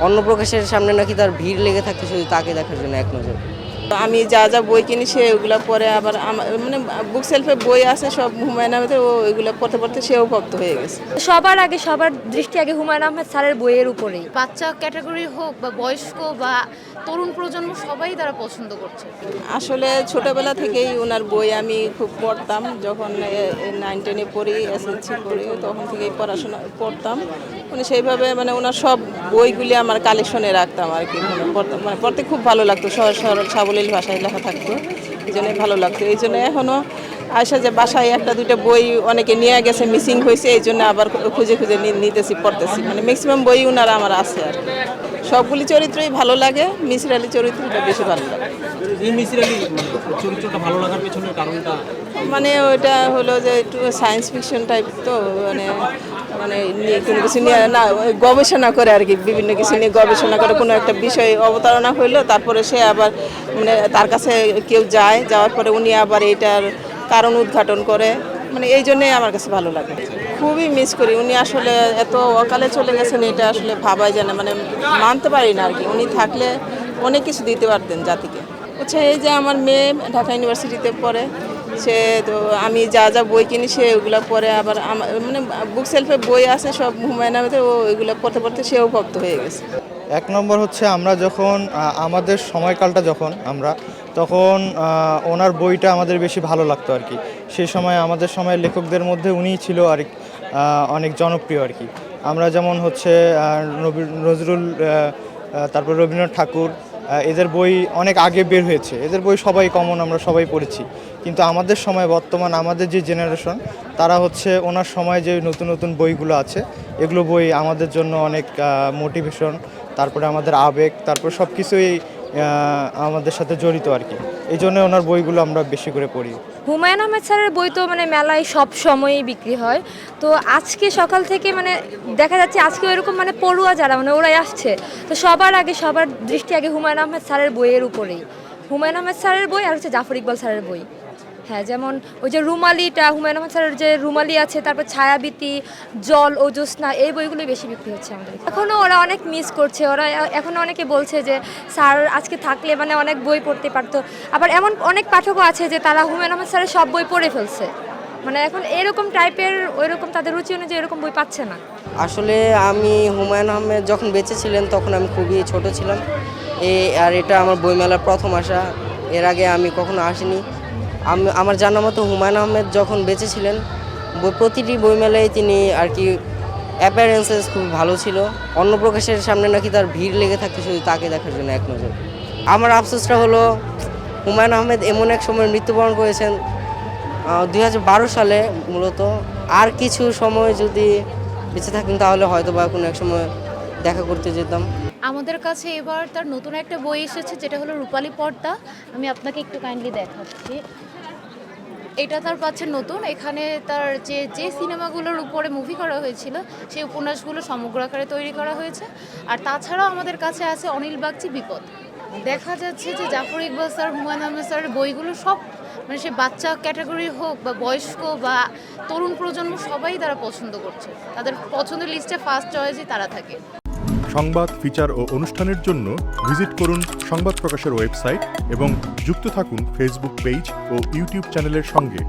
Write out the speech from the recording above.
অন্নপ্রকাশের সামনে নাকি তার ভিড় লেগে থাকতে শুধু তাকে দেখার জন্য এক নজর। আমি যা যা বই কিনি সেগুলো পরে আবার মানে বুক সেলফে বই আছে সব হুমায়ুন আহমেদের, ও ওইগুলো পড়তে পড়তে সেও ভক্ত হয়ে গেছে। সবার দৃষ্টি আগে হুমায়ুন আহমেদ স্যারের বইয়ের উপরেই। বাচ্চা ক্যাটাগরি হোক বা বয়স্ক বা তরুণ প্রজন্ম সবাই তারা পছন্দ করছে। আসলে ছোটবেলা থেকেই ওনার বই আমি খুব পড়তাম, যখন 9-10-এ পড়ি, এসএসসি পড়ি, তখন থেকেই পড়াশোনা পড়তাম। মানে সেইভাবে মানে ওনার সব বইগুলি আমার কালেকশনে রাখতাম আর কি। পড়তাম, মানে পড়তে খুব ভালো লাগতো, সহজ সরল সাবলীল ভাষায় লেখা থাকতো, এই জন্যই ভালো লাগতো। এই জন্য এখনও আসা যে বাসায় একটা দুইটা বই অনেকে নিয়ে গেছে, মিসিং হয়েছে, এই জন্য আবার খুঁজে খুঁজে নিতেছি, পড়তেছি। মানে ম্যাক্সিমাম বই ওনার আমার আছে আর কি। সবগুলি চরিত্রই ভালো লাগে, মিসির আলী চরিত্রটা বেশি ভালো লাগে। এই মিসির আলী চরিত্রটা ভালো লাগার পেছনের কারণটা মানে ওইটা হলো যে একটু সায়েন্স ফিকশন টাইপ, তো মানে মানে কোনো কিছু নিয়ে না গবেষণা করে আর কি, বিভিন্ন কিছু নিয়ে গবেষণা করে কোনো একটা বিষয় অবতারণা হইলো, তারপরে সে আবার মানে তার কাছে কেউ যায়, যাওয়ার পরে উনি আবার এইটার কারণ উদ্ঘাটন করে। মানে এই জন্যই আমার কাছে ভালো লাগে, খুবই মিস করি। উনি আসলে এত অকালে চলে গেছেন, এটা আসলে ভাবাই যায় না, মানে মানতে পারি না আর কি। উনি থাকলে অনেক কিছু দিতে পারতেন জাতিকে। আচ্ছা, এই যে আমার মেয়ে ঢাকা ইউনিভার্সিটিতে পড়ে, সে তো আমি যা যা বই কিনি সে ওইগুলো পড়ে, আবার মানে বুক সেলফে বই আছে সব হুমায়ুন আহমেদের, ও ওইগুলো পড়তে পড়তে সেও ভক্ত হয়ে গেছে। এক নম্বর হচ্ছে আমরা যখন আমাদের সময়কালটা যখন তখন ওনার বইটা আমাদের বেশি ভালো লাগতো আর কি। সেই সময় আমাদের সময়ের লেখকদের মধ্যে উনিই ছিল আর অনেক জনপ্রিয় আর কি। আমরা যেমন হচ্ছে নজরুল, তারপর রবীন্দ্রনাথ ঠাকুর, এদের বই অনেক আগে বের হয়েছে, এদের বই সবাই কমন, আমরা সবাই পড়েছি। কিন্তু আমাদের সময় বর্তমান আমাদের যে জেনারেশন, তারা হচ্ছে ওনার সময় যে নতুন নতুন বইগুলো আছে, এগুলো বই আমাদের জন্য অনেক মোটিভেশন, তারপরে আমাদের আবেগ, তারপর সব কিছুই আমাদের সাথে জড়িত আর কি। এই জন্য ওনার বইগুলো আমরা বেশি করে পড়ি। হুমায়ুন আহমেদ স্যারের বই তো মানে মেলায় সব সময়ই বিক্রি হয়। তো আজকে সকাল থেকে মানে দেখা যাচ্ছে আজকে এরকম মানে পড়ুয়া যারা মানে ওরাই আসছে, তো সবার দৃষ্টি আগে হুমায়ুন আহমেদ স্যারের বইয়ের উপরেই। হুমায়ুন আহমেদ স্যারের বই আর হচ্ছে জাফর ইকবাল স্যারের বই। হ্যাঁ, যেমন ওই যে রুমালিটা, হুমায়ুন আহমেদ স্যারের যে রুমালি আছে, তারপর ছায়াবীতি, জল ও জ্যোৎস্না, এই বইগুলোই বেশি বিক্রি হচ্ছে আমাদের। এখনও ওরা অনেক মিস করছে, ওরা এখনও অনেকে বলছে যে স্যার আজকে থাকলে মানে অনেক বই পড়তে পারতো। আবার এমন অনেক পাঠকও আছে যে তারা হুমায়ুন আহমেদ স্যারের সব বই পড়ে ফেলছে, মানে এখন এরকম টাইপের ওইরকম তাদের রুচি অনুযায়ী এরকম বই পাচ্ছে না। আসলে আমি হুমায়ুন আহমেদ যখন বেঁচে ছিলেন তখন আমি খুবই ছোট ছিলাম, আর এটা আমার বইমেলার প্রথম আসা, এর আগে আমি কখনো আসিনি। আমার জানা মতো হুমায়ুন আহমেদ যখন বেঁচে ছিলেন প্রতিটি বইমেলায় তিনি আর কি অ্যাপিয়ারেন্সেস খুব ভালো ছিল। অন্নপ্রকাশের সামনে নাকি তার ভিড় লেগে থাকতে শুধু তাকে দেখার জন্য এক নজর। আমার আফসোসটা হলো হুমায়ুন আহমেদ এমন এক সময় মৃত্যুবরণ করেছেন 2012 সালে মূলত। আর কিছু সময় যদি বেঁচে থাকতেন তাহলে হয়তো বা কোনো এক সময় দেখা করতে যেতাম। আমাদের কাছে এবার তার নতুন একটা বই এসেছে, যেটা হলো রূপালী পর্দা। আমি আপনাকে একটু কাইন্ডলি দেখাচ্ছি। এটা তার পাচ্ছেন নতুন। এখানে তার যে সিনেমাগুলোর উপরে মুভি করা হয়েছিল সেই উপন্যাসগুলো সমগ্র আকারে তৈরি করা হয়েছে। আর তাছাড়াও আমাদের কাছে আছে অনিল বাগচি বিপদ। দেখা যাচ্ছে যে জাফর ইকবাল স্যার, হুমায়ুন আহমেদ স্যারের বইগুলো সব মানে সে বাচ্চা ক্যাটাগরি হোক বা বয়স্ক বা তরুণ প্রজন্ম সবাই তারা পছন্দ করছে। তাদের পছন্দের লিস্টে ফার্স্ট চয়েসই তারা থাকে। সংবাদ, ফিচার ও অনুষ্ঠানের জন্য ভিজিট করুন সংবাদ প্রকাশের ওয়েবসাইট এবং যুক্ত থাকুন ফেসবুক পেজ ও ইউটিউব চ্যানেলের সঙ্গে।